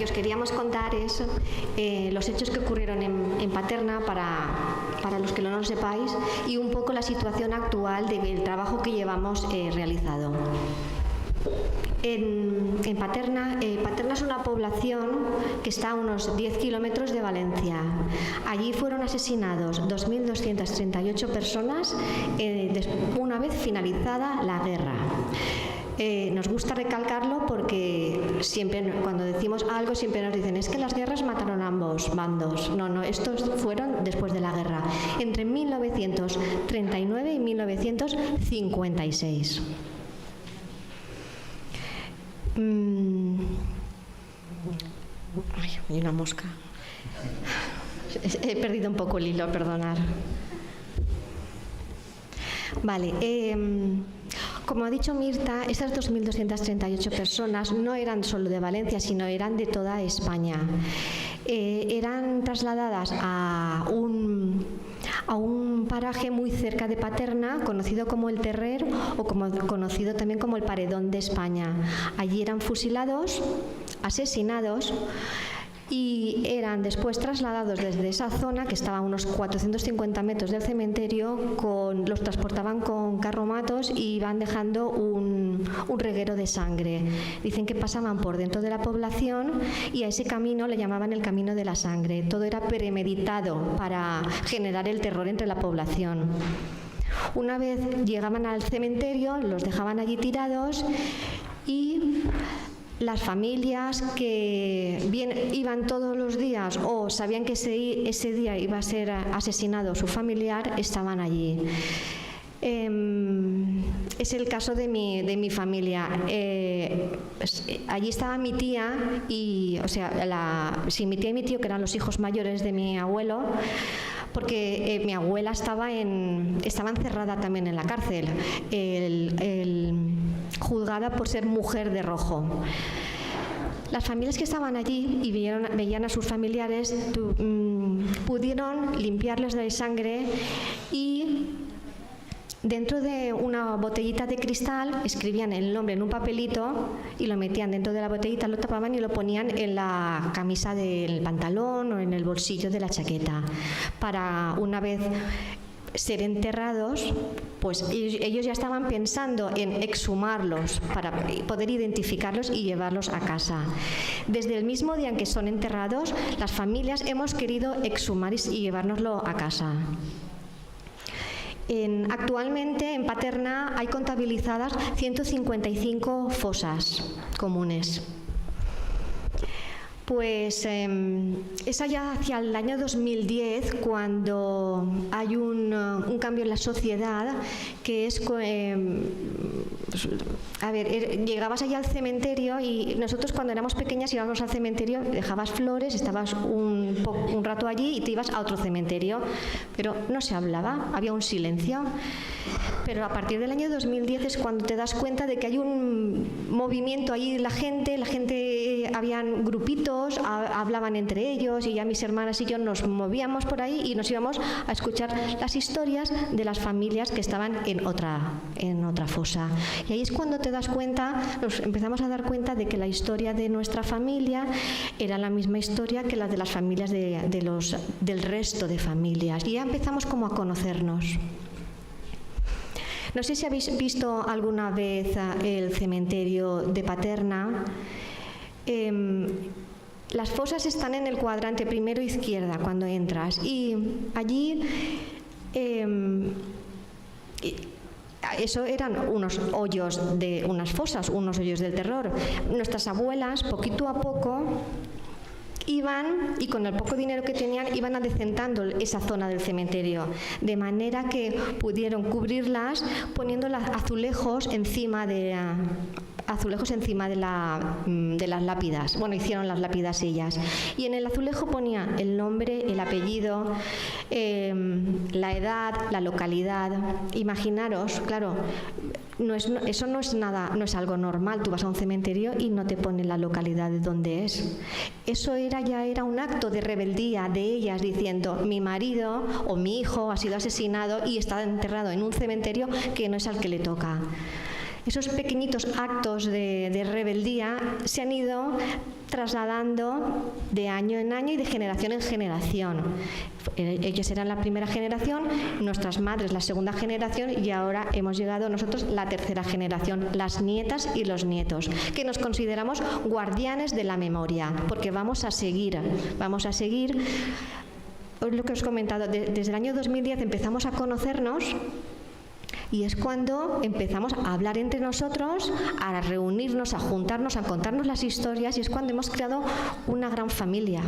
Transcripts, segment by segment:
que os queríamos contar es los hechos que ocurrieron en Paterna para los que no lo sepáis, y un poco la situación actual del trabajo que llevamos realizado. En Paterna, Paterna es una población que está a unos 10 kilómetros de Valencia. Allí fueron asesinados 2.238 personas una vez finalizada la guerra. Nos gusta recalcarlo porque siempre cuando decimos algo siempre nos dicen es que las guerras mataron a ambos bandos. No, estos fueron después de la guerra, entre 1939 y 1956. Ay, hay una mosca. He perdido un poco el hilo, perdonad. Vale, como ha dicho Mirta, esas 2.238 personas no eran solo de Valencia, sino eran de toda España. Eran trasladadas a un paraje muy cerca de Paterna, conocido como el Terrer o conocido también como el Paredón de España. Allí eran fusilados, asesinados y eran después trasladados desde esa zona, que estaba a unos 450 metros del cementerio, los transportaban con carromatos y iban dejando un reguero de sangre. Dicen que pasaban por dentro de la población y a ese camino le llamaban el camino de la sangre. Todo era premeditado para generar el terror entre la población. Una vez llegaban al cementerio, los dejaban allí tirados y las familias que bien iban todos los días o sabían que ese día iba a ser asesinado su familiar, estaban allí. Es el caso de mi familia. Allí estaba mi tía y, mi tía y mi tío, que eran los hijos mayores de mi abuelo, porque mi abuela estaba encerrada también en la cárcel, juzgada por ser mujer de rojo. Las familias que estaban allí y veían a sus familiares pudieron limpiarles de sangre y dentro de una botellita de cristal escribían el nombre en un papelito y lo metían dentro de la botellita, lo tapaban y lo ponían en la camisa del pantalón o en el bolsillo de la chaqueta, para una vez ser enterrados, pues ellos ya estaban pensando en exhumarlos para poder identificarlos y llevarlos a casa. Desde el mismo día en que son enterrados, las familias hemos querido exhumar y llevárnoslo a casa. Actualmente en Paterna hay contabilizadas 155 fosas comunes. Pues es allá hacia el año 2010 cuando hay un cambio en la sociedad, que es llegabas allá al cementerio y nosotros cuando éramos pequeñas íbamos al cementerio, dejabas flores, estabas un rato allí y te ibas a otro cementerio, pero no se hablaba, había un silencio. Pero a partir del año 2010 es cuando te das cuenta de que hay un movimiento ahí, la gente habían grupitos, hablaban entre ellos y ya mis hermanas y yo nos movíamos por ahí y nos íbamos a escuchar las historias de las familias que estaban en otra fosa. Y ahí es cuando te das cuenta, nos empezamos a dar cuenta de que la historia de nuestra familia era la misma historia que la de las familias del resto de familias. Y ya empezamos como a conocernos. No sé si habéis visto alguna vez el cementerio de Paterna. Las fosas están en el cuadrante primero izquierda cuando entras y allí eso eran unos hoyos unas fosas, unos hoyos del terror. Nuestras abuelas, poquito a poco, iban y con el poco dinero que tenían iban adecentando esa zona del cementerio, de manera que pudieron cubrirlas poniendo azulejos encima de las lápidas. Bueno, hicieron las lápidas ellas. Y en el azulejo ponía el nombre, el apellido, la edad, la localidad. Imaginaros, claro, eso no es algo normal. Tú vas a un cementerio y no te ponen la localidad de dónde es. Eso ya era un acto de rebeldía de ellas diciendo: mi marido o mi hijo ha sido asesinado y está enterrado en un cementerio que no es al que le toca. Esos pequeñitos actos de rebeldía se han ido trasladando de año en año y de generación en generación. Ellos eran la primera generación, nuestras madres la segunda generación y ahora hemos llegado nosotros la tercera generación, las nietas y los nietos, que nos consideramos guardianes de la memoria, porque vamos a seguir. Lo que os he comentado, desde el año 2010 empezamos a conocernos y es cuando empezamos a hablar entre nosotros, a reunirnos, a juntarnos, a contarnos las historias, y es cuando hemos creado una gran familia.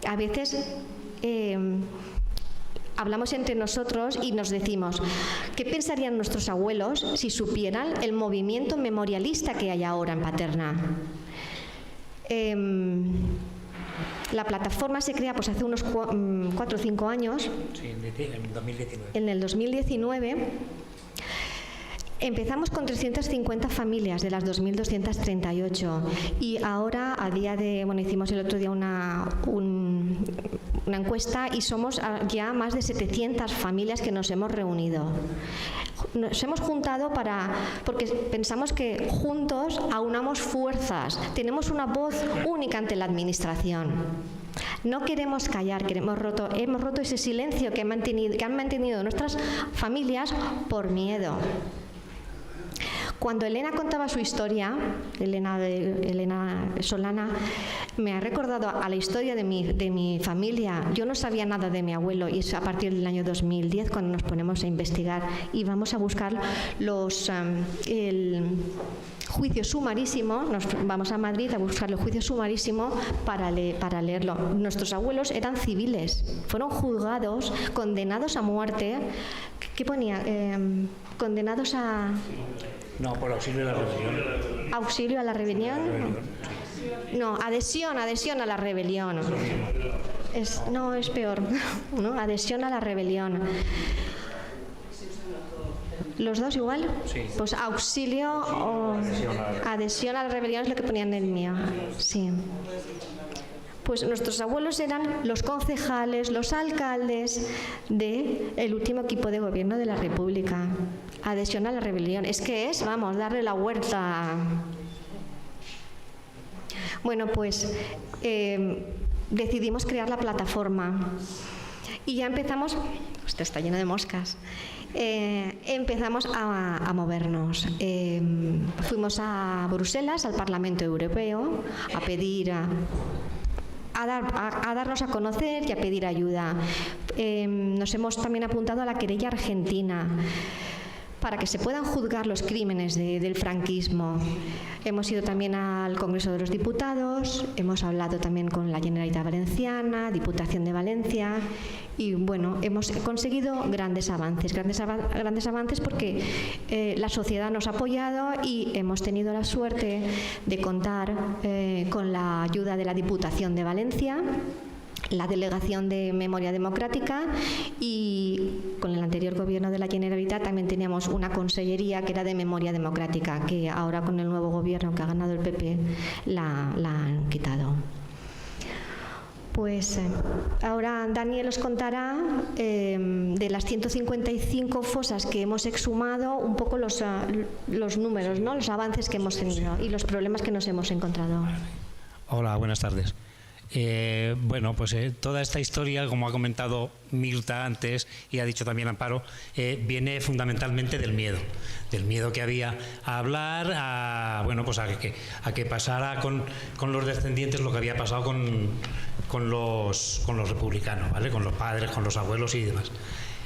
A veces hablamos entre nosotros y nos decimos, ¿qué pensarían nuestros abuelos si supieran el movimiento memorialista que hay ahora en Paterna? La plataforma se crea pues hace unos 4 o 5 años. Sí, en 2019. En el 2019 empezamos con 350 familias de las 2.238 y ahora, a día de, hicimos el otro día una encuesta y somos ya más de 700 familias que nos hemos reunido. Nos hemos juntado porque pensamos que juntos aunamos fuerzas, tenemos una voz única ante la administración. No queremos callar, hemos roto ese silencio que han mantenido nuestras familias por miedo. Cuando Elena contaba su historia, Elena Solana, me ha recordado a la historia de mi familia. Yo no sabía nada de mi abuelo y es a partir del año 2010 cuando nos ponemos a investigar y vamos a buscar el juicio sumarísimo. Nos vamos a Madrid a buscar el juicio sumarísimo para leerlo. Nuestros abuelos eran civiles, fueron juzgados, condenados a muerte. ¿Qué ponía? Condenados a... No, por auxilio a la rebelión. ¿Auxilio a la rebelión? No, adhesión a la rebelión. Es peor, ¿no? Adhesión a la rebelión. ¿Los dos igual? Sí. Pues auxilio o adhesión a la rebelión es lo que ponían en el mío. Sí. Pues nuestros abuelos eran los concejales, los alcaldes del último equipo de gobierno de la República. Adhesión a la rebelión. Es que darle la huerta. Bueno, pues decidimos crear la plataforma. Y ya empezamos... Esto está lleno de moscas. Empezamos a movernos. Fuimos a Bruselas, al Parlamento Europeo, a pedir... A darnos a conocer y a pedir ayuda. Nos hemos también apuntado a la querella argentina para que se puedan juzgar los crímenes del franquismo. Hemos ido también al Congreso de los Diputados, hemos hablado también con la Generalitat Valenciana, Diputación de Valencia, y bueno, hemos conseguido grandes avances porque la sociedad nos ha apoyado y hemos tenido la suerte de contar con la ayuda de la Diputación de Valencia, la Delegación de Memoria Democrática, y con el anterior gobierno de la Generalitat también teníamos una consellería que era de Memoria Democrática, que ahora con el nuevo gobierno que ha ganado el PP la han quitado. Pues ahora Daniel os contará de las 155 fosas que hemos exhumado un poco los números, ¿no? Los avances que hemos tenido y los problemas que nos hemos encontrado. Hola, buenas tardes. Bueno, pues toda esta historia, como ha comentado Mirta antes y ha dicho también Amparo, viene fundamentalmente del miedo que había a hablar, a que pasara con los descendientes lo que había pasado con los republicanos, ¿vale? Con los padres, con los abuelos y demás.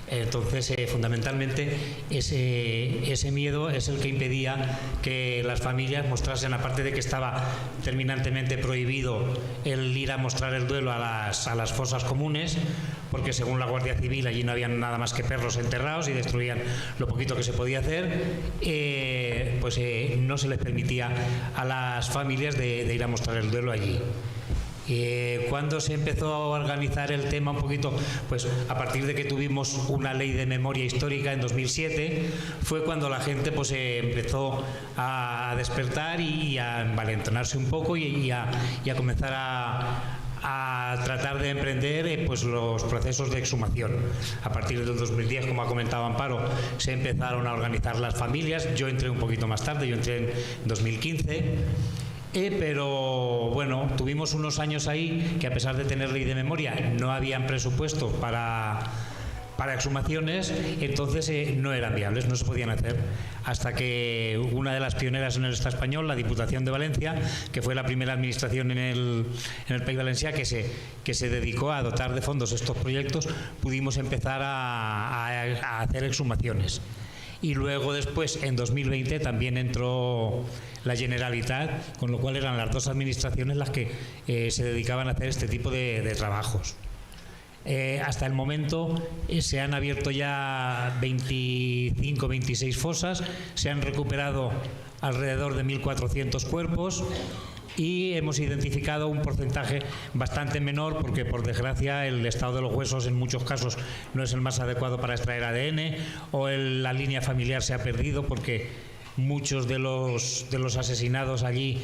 Entonces, fundamentalmente, ese miedo es el que impedía que las familias mostrasen, aparte de que estaba terminantemente prohibido el ir a mostrar el duelo a las fosas comunes, porque según la Guardia Civil allí no habían nada más que perros enterrados y destruían lo poquito que se podía hacer, no se les permitía a las familias de ir a mostrar el duelo allí. ¿Cuándo se empezó a organizar el tema un poquito? Pues a partir de que tuvimos una ley de memoria histórica en 2007, fue cuando la gente empezó a despertar y a envalentonarse un poco y a comenzar a tratar de emprender los procesos de exhumación. A partir del 2010, como ha comentado Amparo, se empezaron a organizar las familias. Yo entré un poquito más tarde, yo entré en 2015. Pero bueno, tuvimos unos años ahí que, a pesar de tener ley de memoria, no habían presupuesto para exhumaciones, entonces no eran viables, no se podían hacer, hasta que una de las pioneras en el Estado español, la Diputación de Valencia, que fue la primera administración en el País Valencià que se dedicó a dotar de fondos estos proyectos, pudimos empezar a hacer exhumaciones. Y luego después, en 2020, también entró la Generalitat, con lo cual eran las dos administraciones las que se dedicaban a hacer este tipo de trabajos. Hasta el momento se han abierto ya 25, 26 fosas, se han recuperado alrededor de 1.400 cuerpos y hemos identificado un porcentaje bastante menor, porque por desgracia el estado de los huesos en muchos casos no es el más adecuado para extraer ADN, o la línea familiar se ha perdido porque muchos de los asesinados allí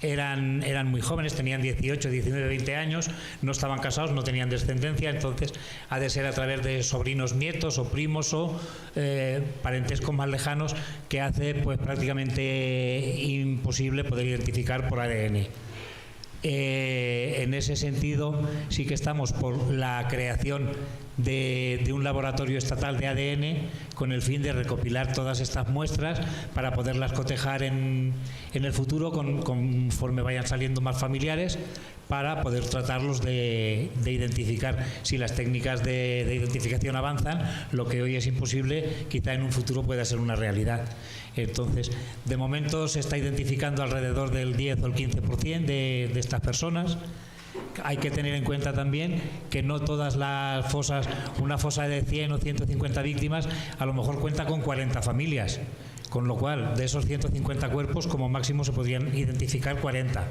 eran muy jóvenes, tenían 18, 19, 20 años, no estaban casados, no tenían descendencia, entonces ha de ser a través de sobrinos, nietos o primos o parentescos más lejanos, que hace pues prácticamente imposible poder identificar por ADN. En ese sentido sí que estamos por la creación de un laboratorio estatal de ADN con el fin de recopilar todas estas muestras para poderlas cotejar en el futuro conforme vayan saliendo más familiares, para poder tratarlos de identificar. Si las técnicas de identificación avanzan, lo que hoy es imposible, quizá en un futuro pueda ser una realidad. Entonces, de momento se está identificando alrededor del 10 o el 15% de estas personas. Hay que tener en cuenta también que no todas las fosas, una fosa de 100 o 150 víctimas, a lo mejor cuenta con 40 familias, con lo cual de esos 150 cuerpos como máximo se podrían identificar 40.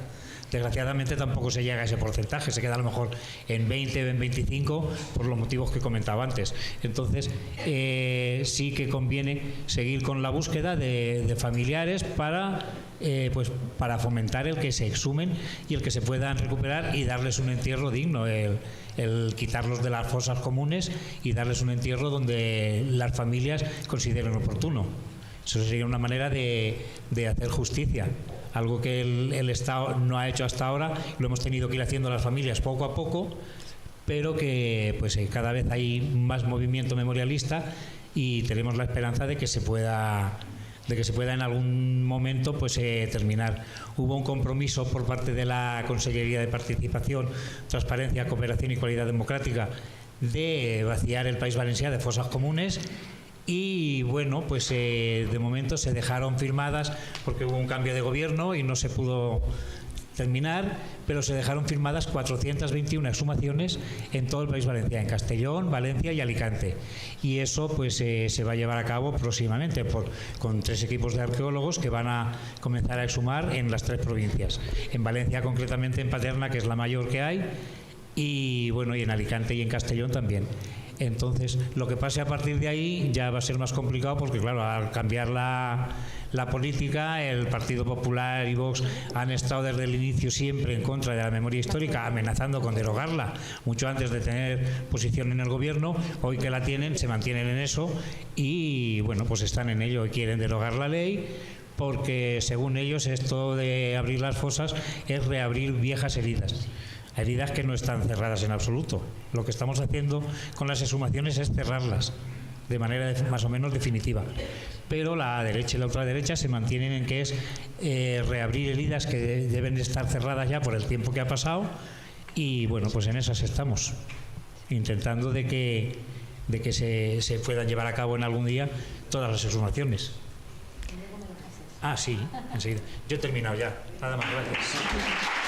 Desgraciadamente tampoco se llega a ese porcentaje, se queda a lo mejor en 20 o en 25 por los motivos que he comentado antes. Entonces sí que conviene seguir con la búsqueda de familiares para fomentar el que se exhumen y el que se puedan recuperar y darles un entierro digno, el quitarlos de las fosas comunes y darles un entierro donde las familias consideren oportuno. Eso sería una manera de hacer justicia, algo que el Estado no ha hecho hasta ahora, lo hemos tenido que ir haciendo las familias poco a poco, pero que pues cada vez hay más movimiento memorialista y tenemos la esperanza de que se pueda en algún momento pues terminar. Hubo un compromiso por parte de la Consellería de Participación, Transparencia, Cooperación y Cualidad Democrática de vaciar el País Valencià de fosas comunes. Y bueno, pues de momento se dejaron firmadas porque hubo un cambio de gobierno y no se pudo terminar, pero se dejaron firmadas 421 exhumaciones en todo el País Valencià, en Castellón, Valencia y Alicante. Y eso pues se va a llevar a cabo próximamente con 3 equipos de arqueólogos que van a comenzar a exhumar en las 3 provincias. En Valencia, concretamente en Paterna, que es la mayor que hay, y bueno, y en Alicante y en Castellón también. Entonces, lo que pase a partir de ahí ya va a ser más complicado porque, claro, al cambiar la política, el Partido Popular y Vox han estado desde el inicio siempre en contra de la memoria histórica, amenazando con derogarla, mucho antes de tener posición en el gobierno. Hoy que la tienen, se mantienen en eso y, bueno, pues están en ello y quieren derogar la ley, porque, según ellos, esto de abrir las fosas es reabrir viejas heridas. Heridas que no están cerradas en absoluto. Lo que estamos haciendo con las exhumaciones es cerrarlas de manera más o menos definitiva. Pero la derecha y la ultraderecha se mantienen en que es reabrir heridas que deben de estar cerradas ya por el tiempo que ha pasado. Y bueno, pues en esas estamos, intentando de que se puedan llevar a cabo en algún día todas las exhumaciones. Ah, sí, enseguida. Yo he terminado ya. Nada más, gracias.